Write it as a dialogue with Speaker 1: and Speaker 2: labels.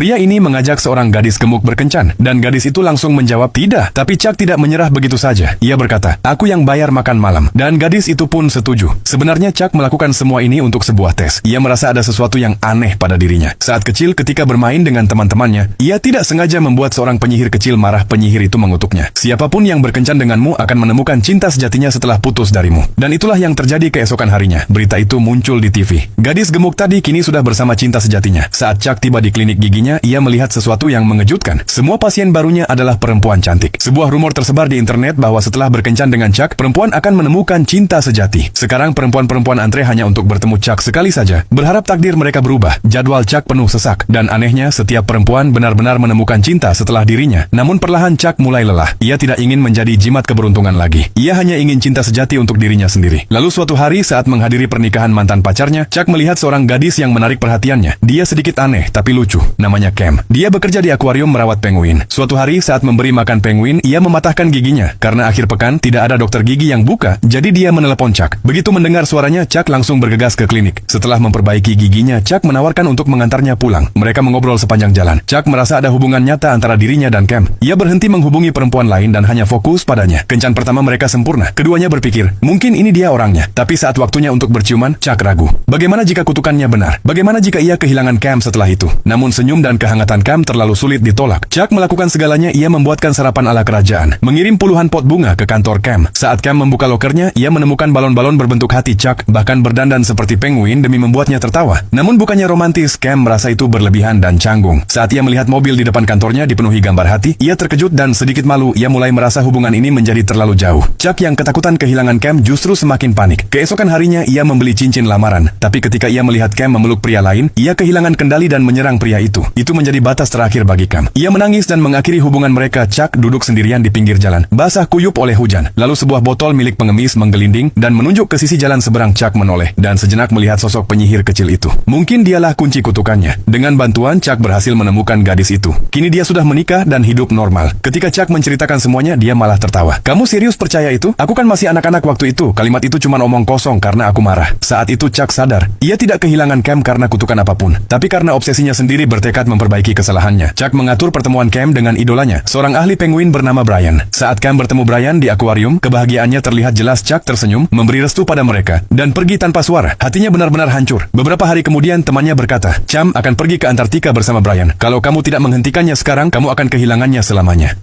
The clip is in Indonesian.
Speaker 1: Pria ini mengajak seorang gadis gemuk berkencan, dan gadis itu langsung menjawab tidak. Tapi Chuck tidak menyerah begitu saja. Ia berkata, aku yang bayar makan malam. Dan gadis itu pun setuju. Sebenarnya Chuck melakukan semua ini untuk sebuah tes. Ia merasa ada sesuatu yang aneh pada dirinya. Saat kecil ketika bermain dengan teman-temannya, ia tidak sengaja membuat seorang penyihir kecil marah. Penyihir itu mengutuknya. Siapapun yang berkencan denganmu akan menemukan cinta sejatinya setelah putus darimu. Dan itulah yang terjadi keesokan harinya. Berita itu muncul di TV. Gadis gemuk tadi kini sudah bersama cinta sejatinya. Saat Chuck tiba di klinik giginya, ia melihat sesuatu yang mengejutkan. Semua pasien barunya adalah perempuan cantik. Sebuah rumor tersebar di internet bahwa setelah berkencan dengan Chuck, perempuan akan menemukan cinta sejati. Sekarang perempuan-perempuan antre hanya untuk bertemu Chuck sekali saja, berharap takdir mereka berubah. Jadwal Chuck penuh sesak, dan anehnya setiap perempuan benar-benar menemukan cinta setelah dirinya. Namun perlahan Chuck mulai lelah. Ia tidak ingin menjadi jimat keberuntungan lagi. Ia hanya ingin cinta sejati untuk dirinya sendiri. Lalu suatu hari saat menghadiri pernikahan mantan pacarnya, Chuck melihat seorang gadis yang menarik perhatiannya. Dia sedikit aneh tapi lucu. Namanya Cam. Dia bekerja di akuarium merawat penguin. Suatu hari saat memberi makan penguin, ia mematahkan giginya. Karena akhir pekan tidak ada dokter gigi yang buka, jadi dia menelepon Chuck. Begitu mendengar suaranya, Chuck langsung bergegas ke klinik. Setelah memperbaiki giginya, Chuck menawarkan untuk mengantarnya pulang. Mereka mengobrol sepanjang jalan. Chuck merasa ada hubungan nyata antara dirinya dan Cam. Ia berhenti menghubungi perempuan lain dan hanya fokus padanya. Kencan pertama mereka sempurna. Keduanya berpikir, mungkin ini dia orangnya. Tapi saat waktunya untuk berciuman, Chuck ragu. Bagaimana jika kutukannya benar? Bagaimana jika ia kehilangan Cam setelah itu? Namun senyum dan kehangatan Cam terlalu sulit ditolak. Chuck melakukan segalanya. Ia membuatkan sarapan ala kerajaan, mengirim puluhan pot bunga ke kantor Cam. Saat Cam membuka lokernya, ia menemukan balon-balon berbentuk hati. Chuck bahkan berdandan seperti penguin demi membuatnya tertawa. Namun bukannya romantis, Cam merasa itu berlebihan dan canggung. Saat ia melihat mobil di depan kantornya dipenuhi gambar hati, ia terkejut dan sedikit malu. Ia mulai merasa hubungan ini menjadi terlalu jauh. Chuck yang ketakutan kehilangan Cam justru semakin panik. Keesokan harinya ia membeli cincin lamaran. Tapi ketika ia melihat Cam memeluk pria lain, ia kehilangan kendali dan menyerang pria itu. Itu menjadi batas terakhir bagi Cam. Ia menangis dan mengakhiri hubungan mereka. Chuck duduk sendirian di pinggir jalan, basah kuyup oleh hujan. Lalu sebuah botol milik pengemis menggelinding dan menunjuk ke sisi jalan seberang. Chuck menoleh dan sejenak melihat sosok penyihir kecil itu. Mungkin dialah kunci kutukannya. Dengan bantuan Chuck berhasil menemukan gadis itu. Kini dia sudah menikah dan hidup normal. Ketika Chuck menceritakan semuanya, dia malah tertawa. Kamu serius percaya itu? Aku kan masih anak-anak waktu itu. Kalimat itu cuma omong kosong karena aku marah. Saat itu Chuck sadar, ia tidak kehilangan Cam karena kutukan apapun, tapi karena obsesinya sendiri bertekad memperbaiki kesalahannya. Chuck mengatur pertemuan Cam dengan idolanya, seorang ahli penguin bernama Brian. Saat Cam bertemu Brian di akuarium, kebahagiaannya terlihat jelas. Chuck tersenyum, memberi restu pada mereka, dan pergi tanpa suara. Hatinya benar-benar hancur. Beberapa hari kemudian temannya berkata, Cam akan pergi ke Antartika bersama Brian. Kalau kamu tidak menghentikannya sekarang, kamu akan kehilangannya selamanya.